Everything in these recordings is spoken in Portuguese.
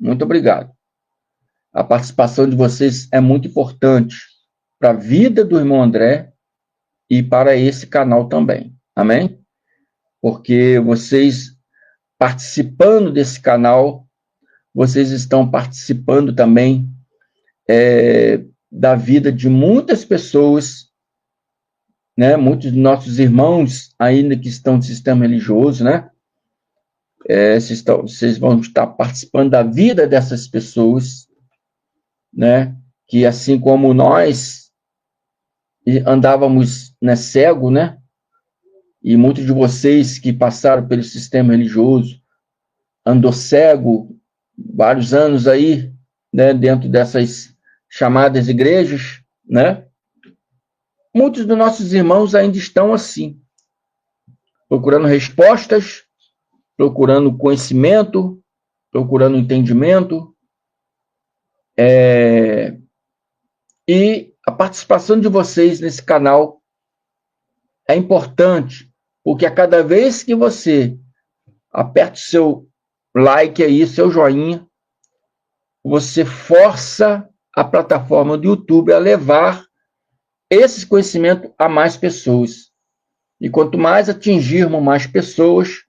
Muito obrigado. A participação de vocês é muito importante para a vida do irmão André e para esse canal também. Amém? Porque vocês participando desse canal, vocês estão participando também da vida de muitas pessoas, né? Muitos dos nossos irmãos, ainda que estão no sistema religioso, né? Vocês vão estar participando da vida dessas pessoas, né? Que assim como nós andávamos, né, cego, né? E muitos de vocês que passaram pelo sistema religioso andou cego vários anos aí, né, dentro dessas chamadas igrejas, né? Muitos dos nossos irmãos ainda estão assim, procurando respostas, procurando conhecimento, procurando entendimento, e a participação de vocês nesse canal é importante, porque a cada vez que você aperta o seu like aí, seu joinha, você força a plataforma do YouTube a levar esse conhecimento a mais pessoas. E quanto mais atingirmos mais pessoas,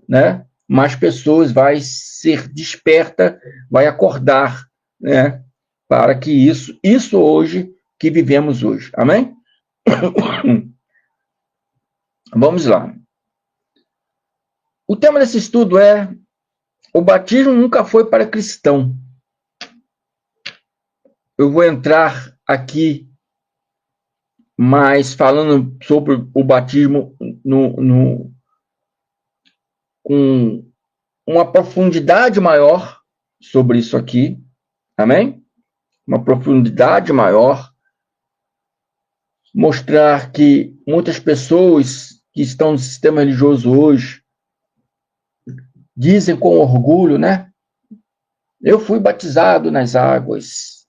né, mais pessoas vai ser desperta, vai acordar, né, para que isso hoje que vivemos hoje. Amém? Vamos lá. O tema desse estudo é: o batismo nunca foi para cristão. Eu vou entrar aqui mais falando sobre o batismo com uma profundidade maior sobre isso aqui. Amém? Uma profundidade maior. Mostrar que muitas pessoas que estão no sistema religioso hoje dizem com orgulho, né? Eu fui batizado nas águas.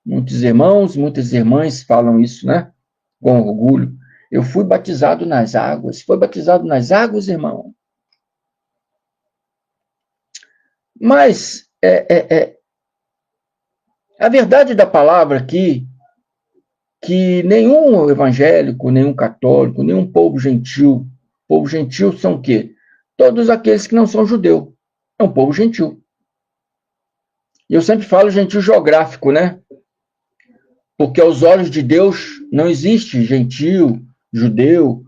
Muitos irmãos, muitas irmãs falam isso, né? Com orgulho. Eu fui batizado nas águas. Foi batizado nas águas, irmão? Mas a verdade da palavra aqui, que nenhum evangélico, nenhum católico, nenhum povo gentil são o quê? Todos aqueles que não são judeu. É um povo gentil. E eu sempre falo gentil geográfico, né? Porque aos olhos de Deus não existe gentil, judeu.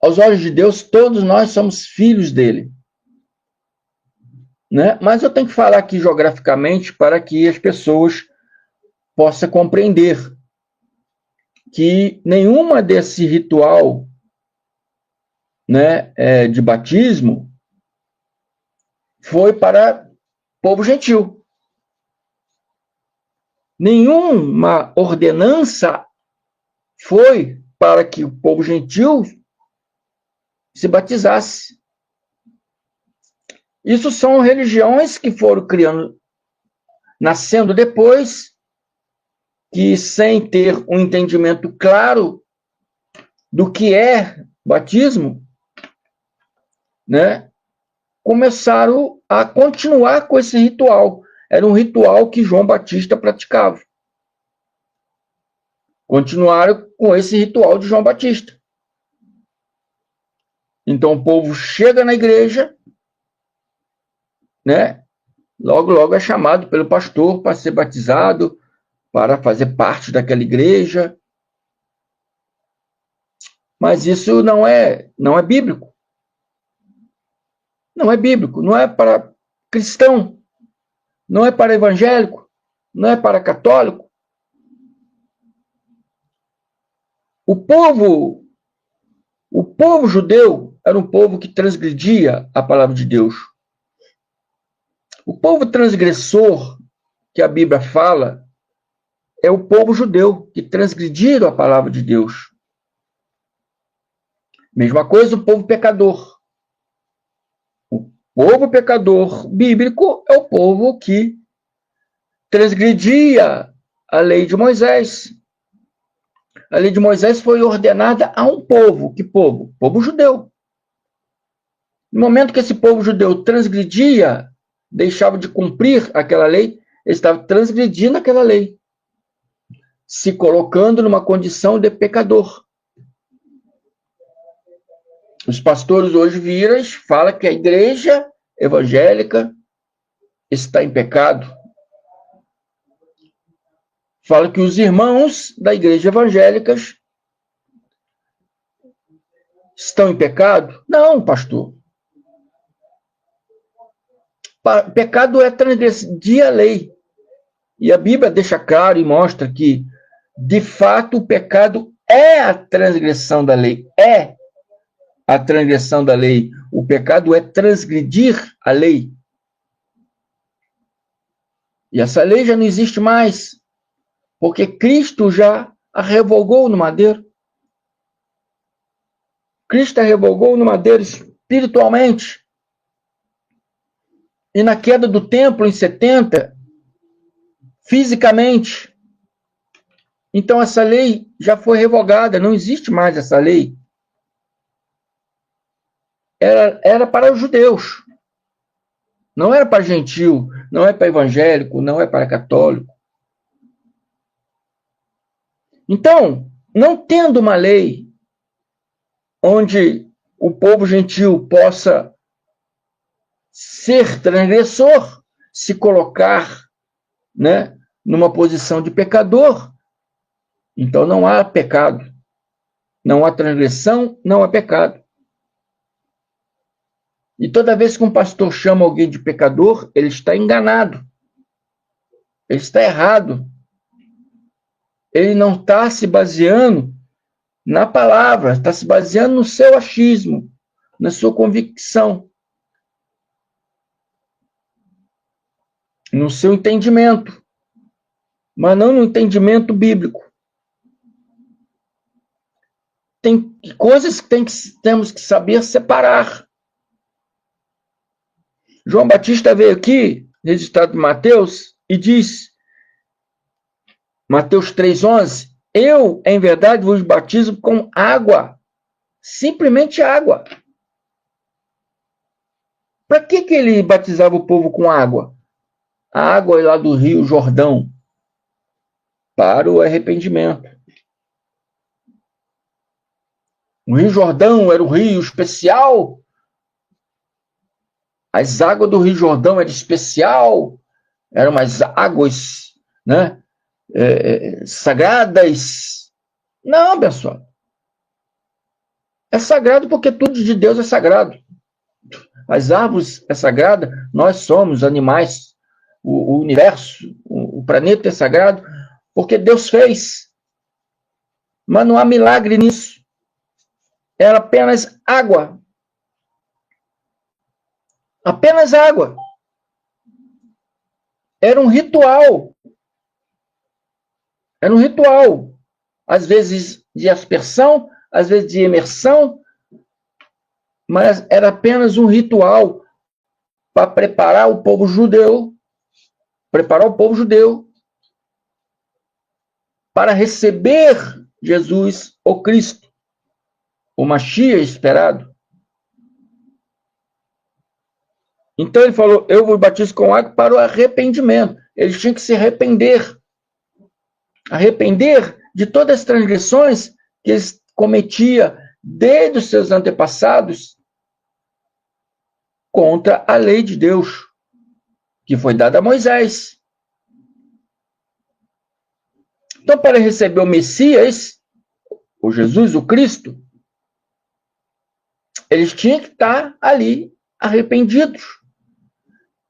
Aos olhos de Deus, todos nós somos filhos dele. Né? Mas eu tenho que falar aqui geograficamente para que as pessoas possam compreender que nenhuma desse ritual, né, de batismo foi para povo gentil. Nenhuma ordenança foi para que o povo gentil se batizasse. Isso são religiões que foram criando, nascendo depois, que sem ter um entendimento claro do que é batismo, né, começaram a continuar com esse ritual. Era um ritual que João Batista praticava. Continuaram com esse ritual de João Batista. Então o povo chega na igreja, né? Logo, logo é chamado pelo pastor para ser batizado, para fazer parte daquela igreja. Mas isso não é bíblico. Não é bíblico, não é para cristão, não é para evangélico, não é para católico. O povo judeu era um povo que transgredia a palavra de Deus. O povo transgressor que a Bíblia fala é o povo judeu, que transgrediram a palavra de Deus. Mesma coisa o povo pecador. O povo pecador bíblico é o povo que transgredia a lei de Moisés. A lei de Moisés foi ordenada a um povo. Que povo? Povo judeu. No momento que esse povo judeu transgredia, deixava de cumprir aquela lei, ele estava transgredindo aquela lei, se colocando numa condição de pecador. Os pastores hoje viram e falam que a igreja evangélica está em pecado. Fala que os irmãos da igreja evangélica estão em pecado. Não, pastor. Pecado é transgredir a lei. E a Bíblia deixa claro e mostra que, de fato, o pecado é a transgressão da lei. É a transgressão da lei. O pecado é transgredir a lei. E essa lei já não existe mais, porque Cristo já a revogou no madeiro. Cristo a revogou no madeiro espiritualmente. E na queda do templo, em 70, fisicamente. Então, essa lei já foi revogada, não existe mais essa lei. Era para os judeus. Não era para gentil, não é para evangélico, não é para católico. Então, não tendo uma lei onde o povo gentil possa ser transgressor, se colocar, né, numa posição de pecador, então não há pecado. Não há transgressão, não há pecado. E toda vez que um pastor chama alguém de pecador, ele está enganado. Ele está errado. Ele não está se baseando na palavra, está se baseando no seu achismo, na sua convicção, no seu entendimento, mas não no entendimento bíblico. Tem coisas que temos que saber separar. João Batista veio aqui, registrado em Mateus, e diz, Mateus 3,11, eu, em verdade, vos batizo com água, simplesmente água. Para que ele batizava o povo com água? A água lá do Rio Jordão, para o arrependimento. O Rio Jordão era o rio especial. As águas do Rio Jordão eram especial, eram umas águas, né, sagradas. Não, pessoal. É sagrado porque tudo de Deus é sagrado. As árvores é sagrada, nós somos animais, o universo, o planeta é sagrado, porque Deus fez. Mas não há milagre nisso. Era apenas água. Apenas água. Era um ritual. Era um ritual. Às vezes de aspersão, às vezes de imersão, mas era apenas um ritual para preparar o povo judeu para receber Jesus, o Cristo, o Mashiach esperado. Então ele falou, eu vos batizo com água para o arrependimento. Eles tinham que se arrepender. Arrepender de todas as transgressões que eles cometiam desde os seus antepassados contra a lei de Deus, que foi dada a Moisés. Então, para receber o Messias, o Jesus, o Cristo, eles tinham que estar ali arrependidos.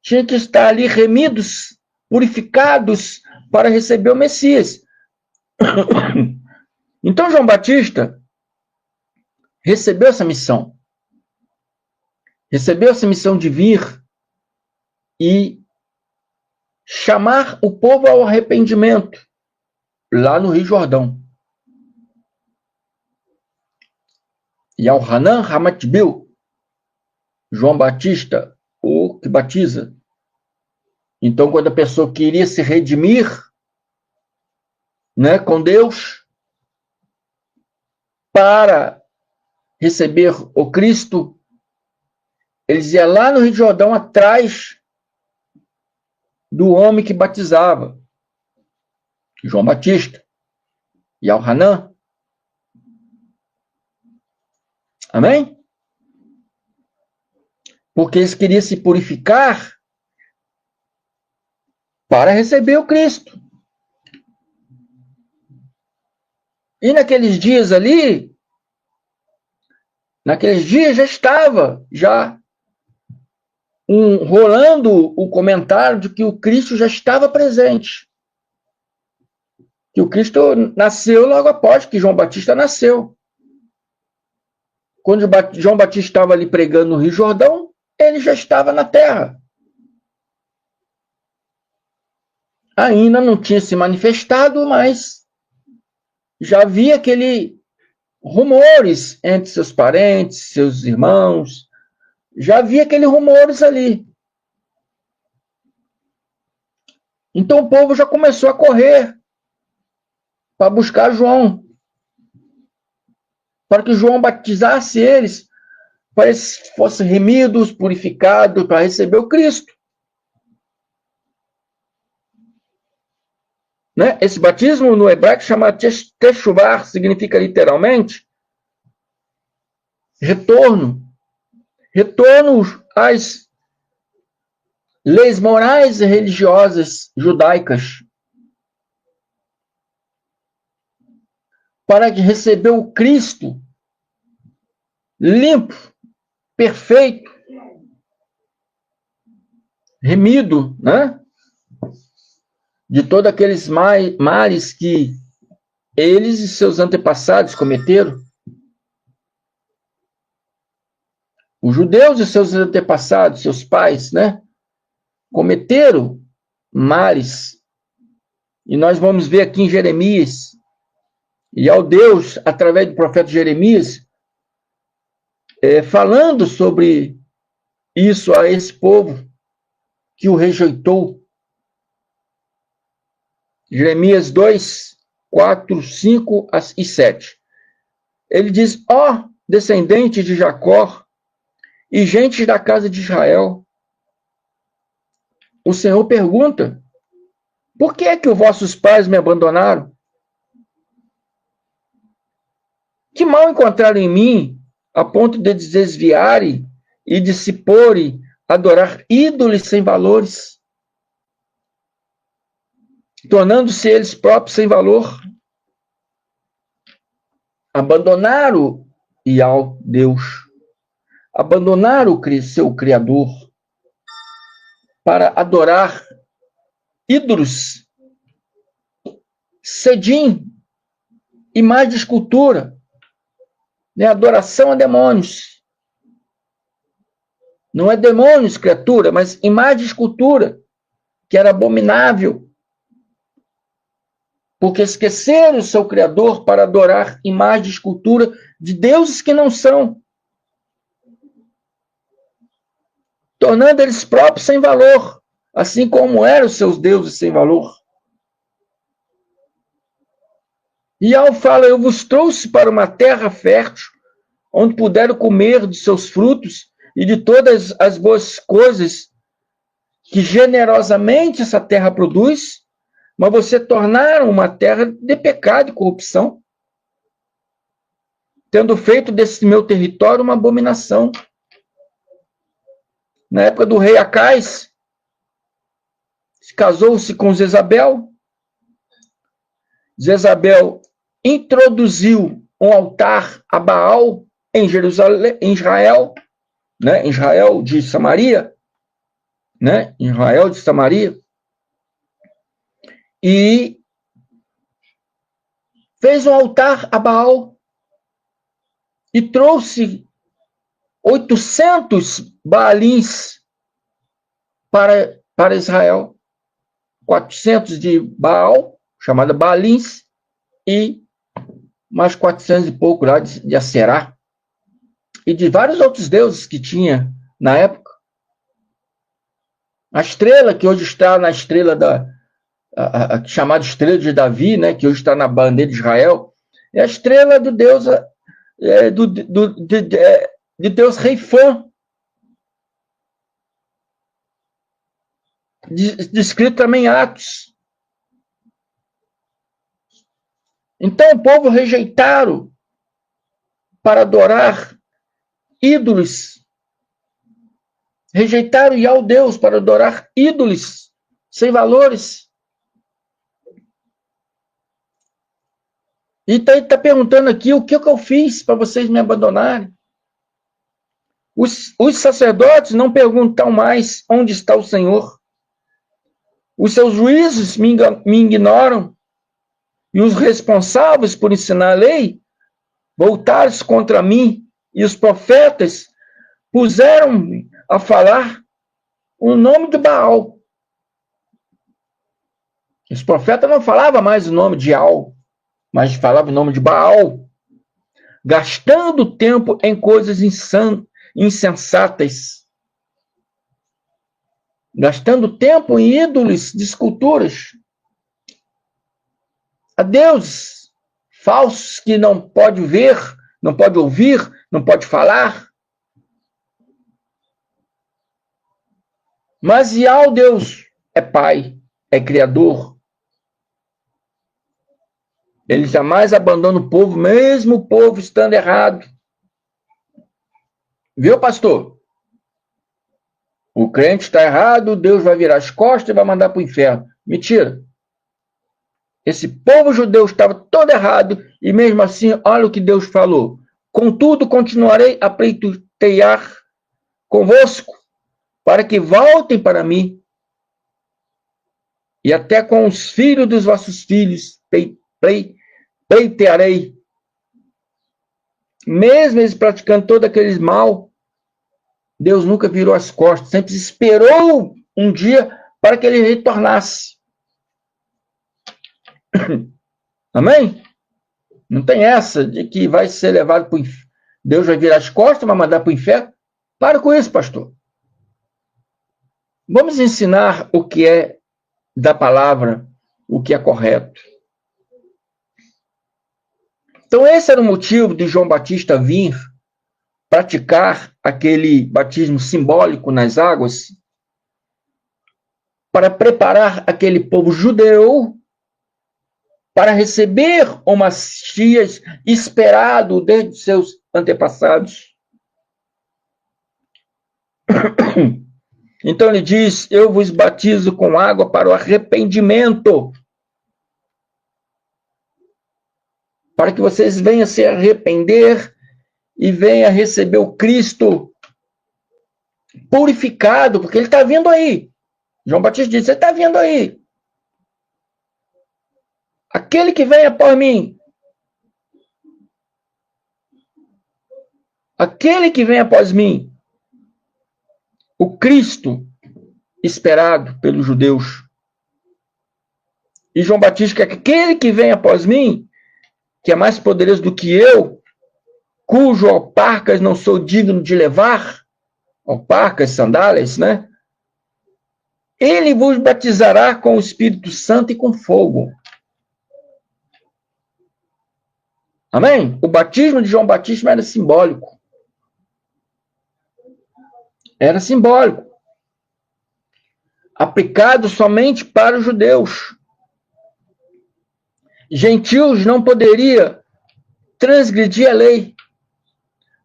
Tinham que estar ali remidos, purificados, para receber o Messias. Então, João Batista recebeu essa missão. Recebeu essa missão de vir e chamar o povo ao arrependimento, lá no Rio Jordão. E ao Hanan Hamatbil, João Batista, o que batiza. Então, quando a pessoa queria se redimir, né, com Deus, para receber o Cristo, eles iam lá no Rio Jordão atrás do homem que batizava, João Batista, e Al-Hanan. Amém? Porque eles queriam se purificar para receber o Cristo. E naqueles dias ali, já estava rolando o comentário de que o Cristo já estava presente. Que o Cristo nasceu logo após que João Batista nasceu. Quando João Batista estava ali pregando no Rio Jordão, ele já estava na terra. Ainda não tinha se manifestado, mas já havia rumores entre seus parentes, seus irmãos. Já havia aqueles rumores ali. Então o povo já começou a correr para buscar João, para que João batizasse eles, para eles fossem remidos, purificados, para receber o Cristo. Né? Esse batismo no hebraico chama Teshuvah, significa literalmente retorno. Retorno às leis morais e religiosas judaicas. Para receber o Cristo limpo, perfeito, remido, né? De todos aqueles males que eles e seus antepassados cometeram. Os judeus e seus antepassados, seus pais, né? Cometeram males. E nós vamos ver aqui em Jeremias, e ao Deus, através do profeta Jeremias, falando sobre isso a esse povo que o rejeitou. Jeremias 2, 4, 5 e 7. Ele diz: ó, descendentes de Jacó e gente da casa de Israel, o Senhor pergunta: por que é que os vossos pais me abandonaram? Que mal encontraram em mim, a ponto de desviarem e de se porem a adorar ídolos sem valores, tornando-se eles próprios sem valor? Abandonaram e ao Deus, abandonaram o seu Criador para adorar ídolos, sedim, imagem de escultura, né? Adoração a demônios. Não é demônios, criatura, mas imagem de escultura, que era abominável, porque esqueceram o seu Criador para adorar imagem de escultura de deuses que não são, tornando eles próprios sem valor, assim como eram os seus deuses sem valor. E ao fala: eu vos trouxe para uma terra fértil, onde puderam comer de seus frutos e de todas as boas coisas que generosamente essa terra produz, mas você tornaram uma terra de pecado e corrupção, tendo feito desse meu território uma abominação. Na época do rei Acais, casou-se com Jezabel. Jezabel introduziu um altar a Baal em Jerusalém, em Israel, né? Israel de Samaria, né? Israel de Samaria, e fez um altar a Baal e trouxe 800 Baalins para Israel, 400 de Baal, chamada Baalins, e mais 400 e pouco lá de Aserá, e de vários outros deuses que tinha na época. A estrela que hoje está na estrela chamada estrela de Davi, né, que hoje está na bandeira de Israel, é a estrela do Deus de Deus Rei Fã. descrito também em Atos. Então o povo rejeitaram para adorar ídolos. Rejeitaram Yahweh Deus para adorar ídolos sem valores. E ele está perguntando aqui, o que eu fiz para vocês me abandonarem? Os sacerdotes não perguntam mais onde está o Senhor. Os seus juízes me ignoram. E os responsáveis por ensinar a lei voltaram-se contra mim. E os profetas puseram a falar o nome de Baal. Os profetas não falavam mais o nome de Al, mas falavam o nome de Baal, gastando tempo em coisas insensatas, gastando tempo em ídolos de esculturas, a deuses falsos que não pode ver, não pode ouvir, não pode falar. Mas Yahweh Deus é Pai, é Criador. Ele jamais abandona o povo, mesmo o povo estando errado. Viu, pastor? O crente está errado, Deus vai virar as costas e vai mandar para o inferno. Mentira. Esse povo judeu estava todo errado, e mesmo assim, olha o que Deus falou. Contudo, continuarei a pleitear convosco, para que voltem para mim, e até com os filhos dos vossos filhos pleitearei. Mesmo eles praticando todo aquele mal, Deus nunca virou as costas, sempre esperou um dia para que ele retornasse. Amém? Não tem essa de que vai ser levado para o inferno. Deus vai virar as costas, vai mandar para o inferno. Para com isso, pastor. Vamos ensinar o que é da palavra, o que é correto. Então, esse era o motivo de João Batista vir praticar aquele batismo simbólico nas águas, para preparar aquele povo judeu para receber o Messias esperado desde seus antepassados. Então ele diz, eu vos batizo com água para o arrependimento, para que vocês venham se arrepender e venham receber o Cristo purificado, porque ele está vindo aí. João Batista disse, ele está vindo aí. Aquele que vem após mim. Aquele que vem após mim. O Cristo esperado pelos judeus. E João Batista quer que aquele que vem após mim, que é mais poderoso do que eu, cujo alparcas não sou digno de levar, alparcas, sandálias, né? Ele vos batizará com o Espírito Santo e com fogo. Amém? O batismo de João Batista era simbólico. Era simbólico. Aplicado somente para os judeus. Gentios não poderia transgredir a lei,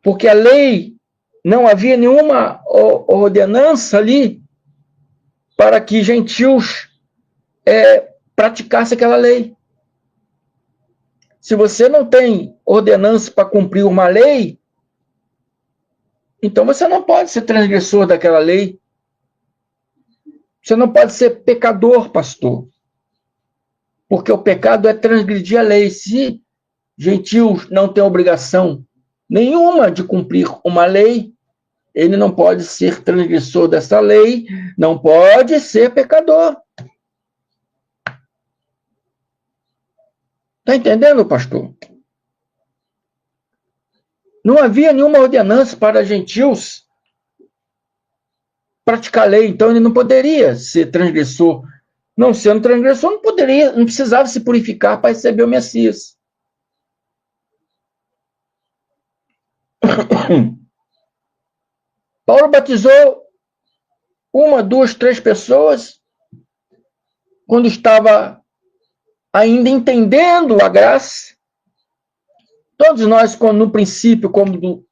porque a lei não havia nenhuma ordenança ali para que gentios praticassem aquela lei. Se você não tem ordenança para cumprir uma lei, então você não pode ser transgressor daquela lei. Você não pode ser pecador, pastor. Porque o pecado é transgredir a lei. Se gentios não têm obrigação nenhuma de cumprir uma lei, ele não pode ser transgressor dessa lei, não pode ser pecador. Está entendendo, pastor? Não havia nenhuma ordenança para gentios praticar a lei, então ele não poderia ser transgressor. Não sendo transgressor, não precisava se purificar para receber o Messias. Paulo batizou 1, 2, 3 pessoas, quando estava ainda entendendo a graça. Todos nós, no princípio, quando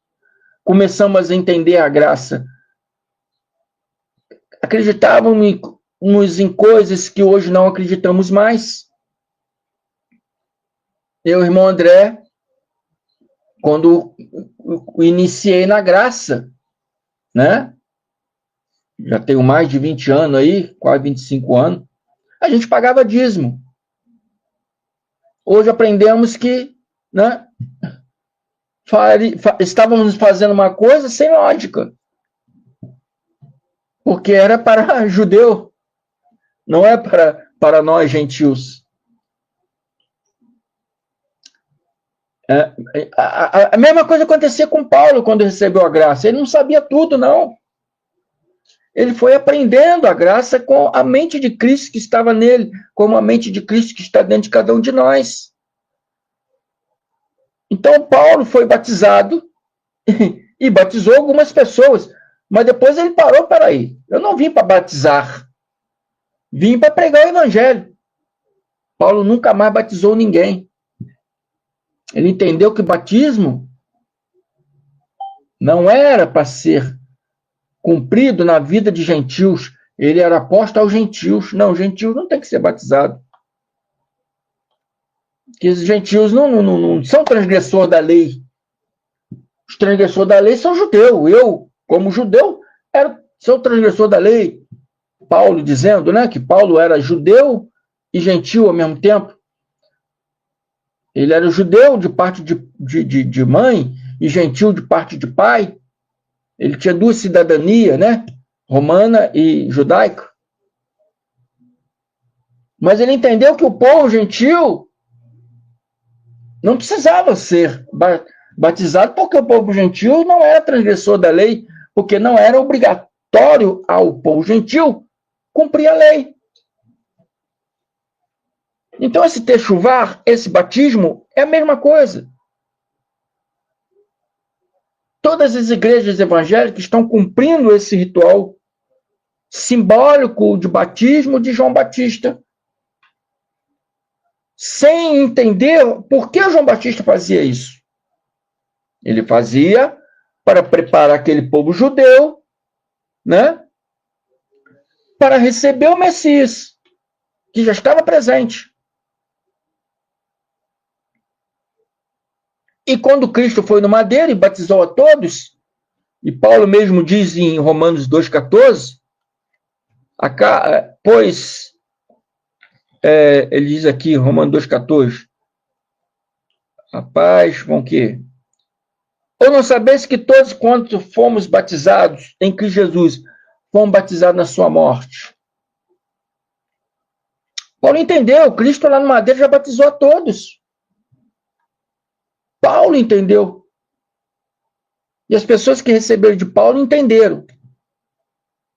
começamos a entender a graça, acreditávamos em coisas que hoje não acreditamos mais. Eu, irmão André, quando iniciei na graça, né? Já tenho mais de 20 anos aí, quase 25 anos, a gente pagava dízimo. Hoje aprendemos que, né, estávamos fazendo uma coisa sem lógica, porque era para judeu, não é para nós gentios. A mesma coisa acontecia com Paulo quando recebeu a graça. Ele não sabia tudo, não. Ele foi aprendendo a graça com a mente de Cristo que estava nele, como a mente de Cristo que está dentro de cada um de nós. Então, Paulo foi batizado e batizou algumas pessoas, mas depois ele parou, peraí, eu não vim para batizar, vim para pregar o evangelho. Paulo nunca mais batizou ninguém. Ele entendeu que batismo não era para ser cumprido na vida de gentios, ele era aposto aos gentios. Não, gentios não tem que ser batizado. Porque os gentios não são transgressores da lei. Os transgressores da lei são judeus. Eu, como judeu, sou transgressor da lei. Paulo dizendo, né, que Paulo era judeu e gentil ao mesmo tempo. Ele era judeu de parte de mãe e gentil de parte de pai. Ele tinha duas cidadanias, né? Romana e judaica. Mas ele entendeu que o povo gentil não precisava ser batizado, porque o povo gentil não era transgressor da lei, porque não era obrigatório ao povo gentil cumprir a lei. Então, esse techuvar, esse batismo, é a mesma coisa. Todas as igrejas evangélicas estão cumprindo esse ritual simbólico de batismo de João Batista, sem entender por que João Batista fazia isso. Ele fazia para preparar aquele povo judeu, né, para receber o Messias, que já estava presente. E quando Cristo foi no madeiro e batizou a todos, e Paulo mesmo diz em Romanos 2,14, pois, ele diz aqui, Romanos 2,14, rapaz, com que? Ou não sabeis que todos quanto fomos batizados em Cristo Jesus, fomos batizados na sua morte? Paulo entendeu, Cristo lá no madeiro já batizou a todos. Paulo entendeu. E as pessoas que receberam de Paulo entenderam.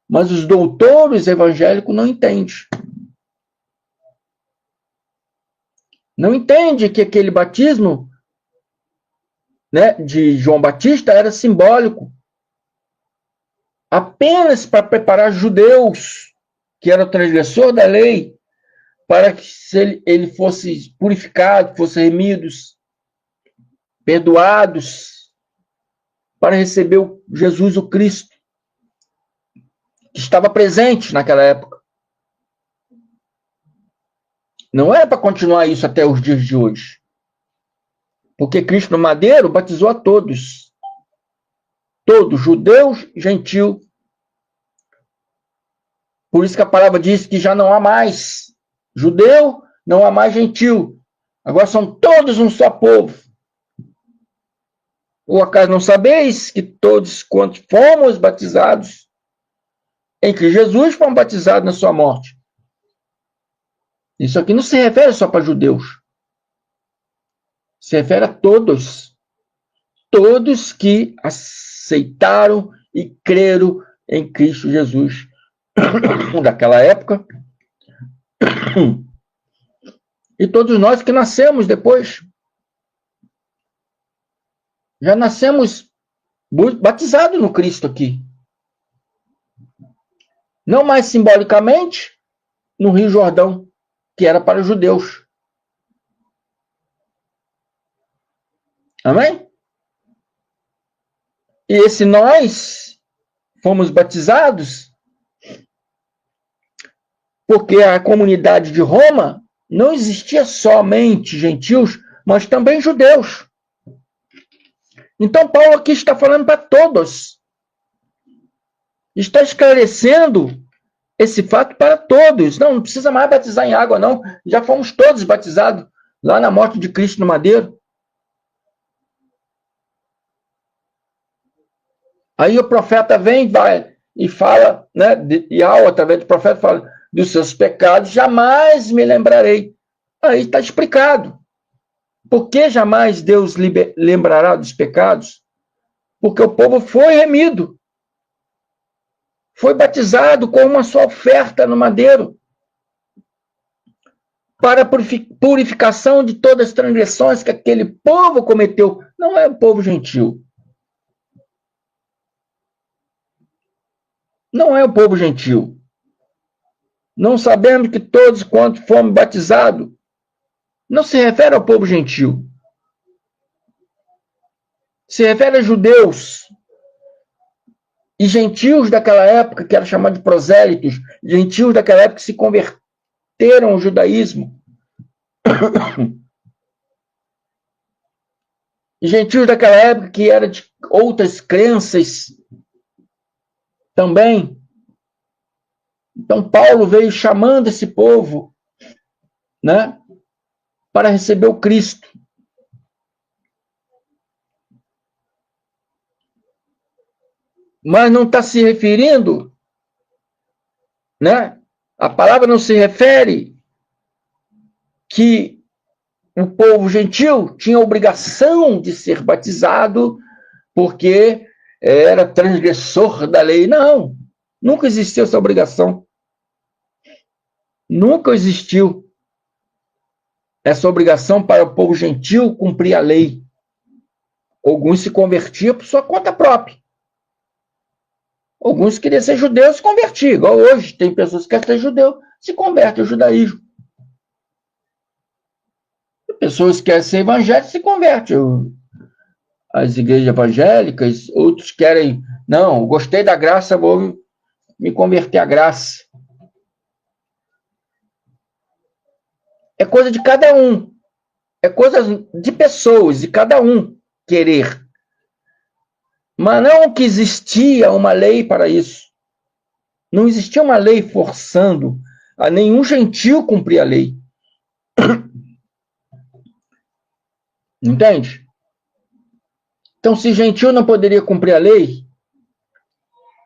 Mas os doutores evangélicos não entendem. Não entende que aquele batismo, né, de João Batista era simbólico. Apenas para preparar judeus, que eram transgressor da lei, para que ele fosse purificado, fosse remidos, perdoados, para receber Jesus o Cristo, que estava presente naquela época. Não é para continuar isso até os dias de hoje. Porque Cristo no madeiro batizou a todos. Todos, judeus, gentil. Por isso que a palavra diz que já não há mais judeu, não há mais gentil. Agora são todos um só povo. Ou acaso não sabeis que todos quantos fomos batizados em Cristo Jesus fomos batizados na sua morte? Isso aqui não se refere só para judeus. Se refere a todos. Todos que aceitaram e creram em Cristo Jesus. Daquela época. E todos nós que nascemos depois. Já nascemos batizados no Cristo aqui. Não mais simbolicamente no Rio Jordão. que era para os judeus. Amém? E esse nós fomos batizados porque a comunidade de Roma não existia somente gentios, mas também judeus. Então Paulo aqui está falando para todos. Está esclarecendo esse fato para todos. Não precisa mais batizar em água, não. Já fomos todos batizados lá na morte de Cristo no madeiro. Aí o profeta vem, vai e fala, né? E através do profeta fala, dos seus pecados jamais me lembrarei. Aí está explicado. Por que jamais Deus lembrará dos pecados? Porque o povo foi remido. Foi batizado com uma só oferta no madeiro. Para a purificação de todas as transgressões que aquele povo cometeu. Não é o povo gentil. Não é o povo gentil. Não sabemos que todos quanto fomos batizados, não se refere ao povo gentil. Se refere a judeus e gentios daquela época, que era chamado de prosélitos, gentios daquela época que se converteram ao judaísmo. E gentios daquela época que eram de outras crenças também. Então Paulo veio chamando esse povo, né, para receber o Cristo. Mas não está se referindo, né? A palavra não se refere que o povo gentil tinha a obrigação de ser batizado porque era transgressor da lei. Não, nunca existiu essa obrigação. Nunca existiu essa obrigação para o povo gentil cumprir a lei. Alguns se convertiam por sua conta própria. Alguns queriam ser judeus e se convertiam. Igual hoje, tem pessoas que querem ser judeu, se convertem ao judaísmo. Pessoas que querem ser evangélicos se convertem às igrejas evangélicas. Outros querem, não, gostei da graça, vou me converter à graça. É coisa de cada um. É coisa de pessoas, de cada um querer. Mas não que existia uma lei para isso. Não existia uma lei forçando a nenhum gentil cumprir a lei. Entende? Então, se gentil não poderia cumprir a lei,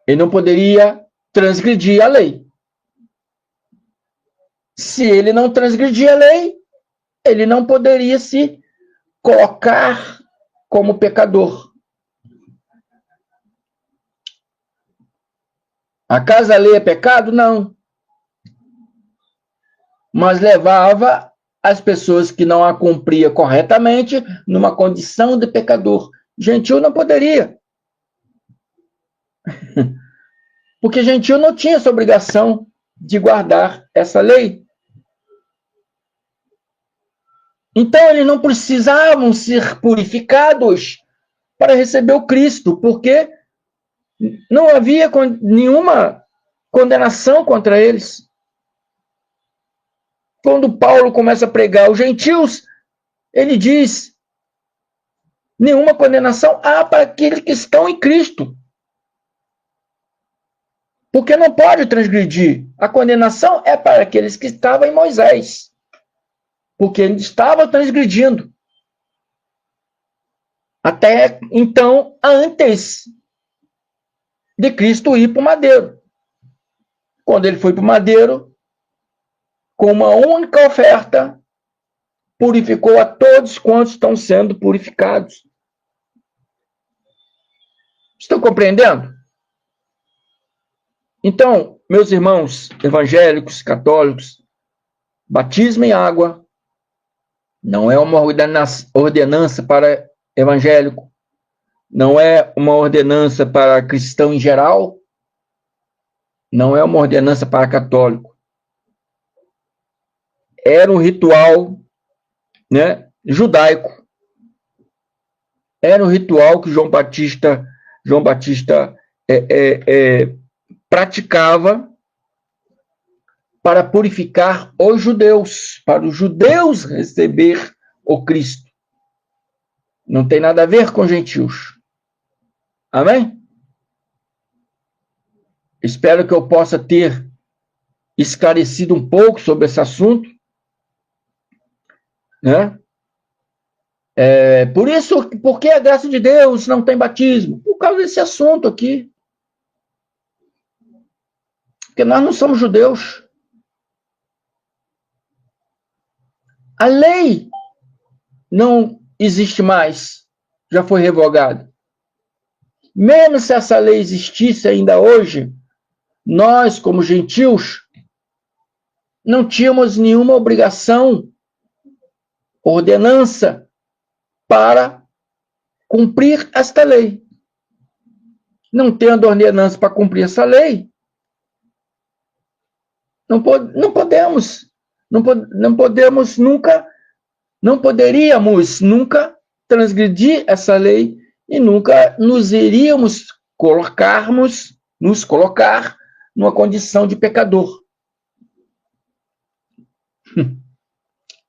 ele não poderia transgredir a lei. Se ele não transgredir a lei, ele não poderia se colocar como pecador. Acaso a lei é pecado? Não. Mas levava as pessoas que não a cumpriam corretamente numa condição de pecador. Gentil não poderia. Porque gentil não tinha essa obrigação de guardar essa lei. Então, eles não precisavam ser purificados para receber o Cristo, porque não havia nenhuma condenação contra eles. Quando Paulo começa a pregar os gentios, ele diz: nenhuma condenação há para aqueles que estão em Cristo. Porque não pode transgredir. A condenação é para aqueles que estavam em Moisés. Porque ele estava transgredindo. Até então, antes de Cristo ir para o madeiro. Quando ele foi para o madeiro, com uma única oferta, purificou a todos quantos estão sendo purificados. Estão compreendendo? Então, meus irmãos evangélicos, católicos, batismo em água não é uma ordenança para evangélico, não é uma ordenança para cristão em geral, não é uma ordenança para católico. era um ritual, né, judaico. Era um ritual que João Batista praticava para purificar os judeus, para os judeus receber o Cristo. Não tem nada a ver com gentios. Amém? Espero que eu possa ter esclarecido um pouco sobre esse assunto, né? Por que a graça de Deus não tem batismo? Por causa desse assunto aqui. Porque nós não somos judeus. A lei não existe mais. Já foi revogada. Mesmo se essa lei existisse ainda hoje, nós, como gentios, não tínhamos nenhuma obrigação, ordenança, para cumprir esta lei. Não tendo ordenança para cumprir essa lei, não poderíamos nunca transgredir essa lei e nunca nos colocar numa condição de pecador.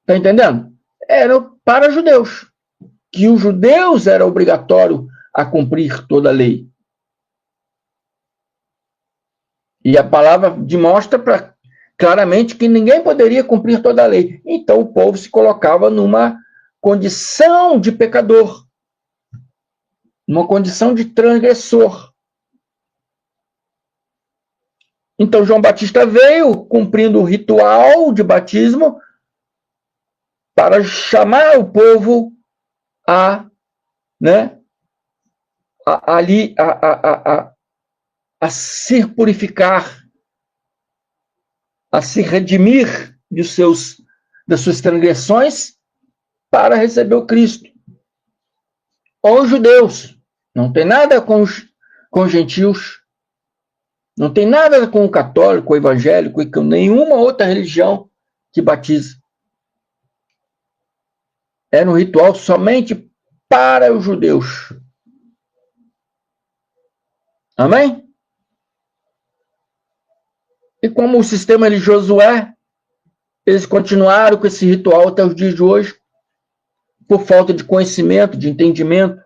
Está entendendo? Era para judeus, que os judeus era obrigatório a cumprir toda a lei. E a palavra demonstra claramente que ninguém poderia cumprir toda a lei. Então o povo se colocava numa condição de pecador, numa condição de transgressor. Então João Batista veio cumprindo o ritual de batismo para chamar o povo a se purificar, a se redimir das suas transgressões para receber o Cristo. Os judeus, não tem nada com os gentios, não tem nada com o católico, o evangélico e com nenhuma outra religião que batiza. Era um ritual somente para os judeus. Amém? E como o sistema religioso eles continuaram com esse ritual até os dias de hoje, por falta de conhecimento, de entendimento,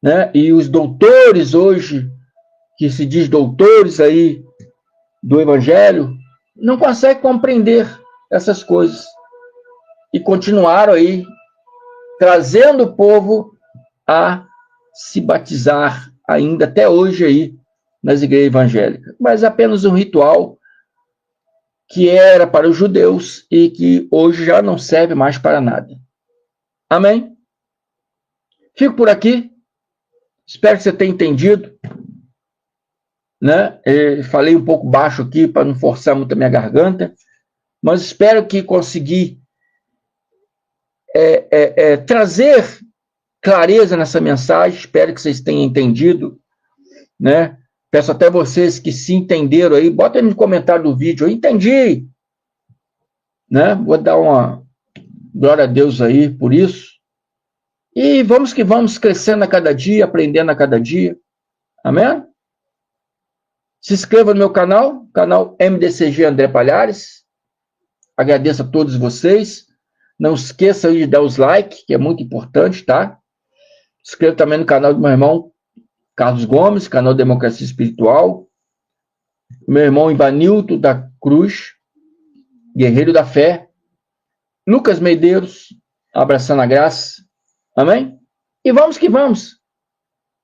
né? E os doutores hoje, que se diz doutores aí do evangelho, não conseguem compreender essas coisas. E continuaram aí trazendo o povo a se batizar ainda até hoje aí nas igrejas evangélicas. Mas apenas um ritual que era para os judeus e que hoje já não serve mais para nada. Amém? Fico por aqui. Espero que você tenha entendido. Né? Falei um pouco baixo aqui para não forçar muito a minha garganta, mas espero que consegui trazer clareza nessa mensagem. Espero que vocês tenham entendido, né? Peço até vocês que se entenderam aí, botem no comentário do vídeo, eu entendi, né? Vou dar uma glória a Deus aí por isso. E vamos que vamos, crescendo a cada dia, aprendendo a cada dia. Amém? Se inscreva no meu canal MDCG André Palhares. Agradeço a todos vocês. Não esqueça de dar os likes, que é muito importante, tá? Se inscreva também no canal do meu irmão Carlos Gomes, canal Democracia Espiritual. Meu irmão Ivanilton da Cruz, Guerreiro da Fé. Lucas Medeiros, Abraçando a Graça. Amém? E vamos que vamos.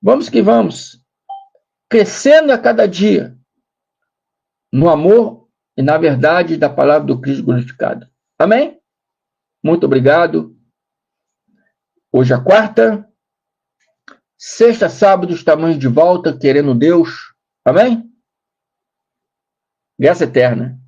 Vamos que vamos. Crescendo a cada dia. No amor e na verdade da palavra do Cristo glorificado. Amém? Muito obrigado. Hoje é quarta. Sexta, sábado, estamos de volta, querendo Deus. Amém? Graça eterna.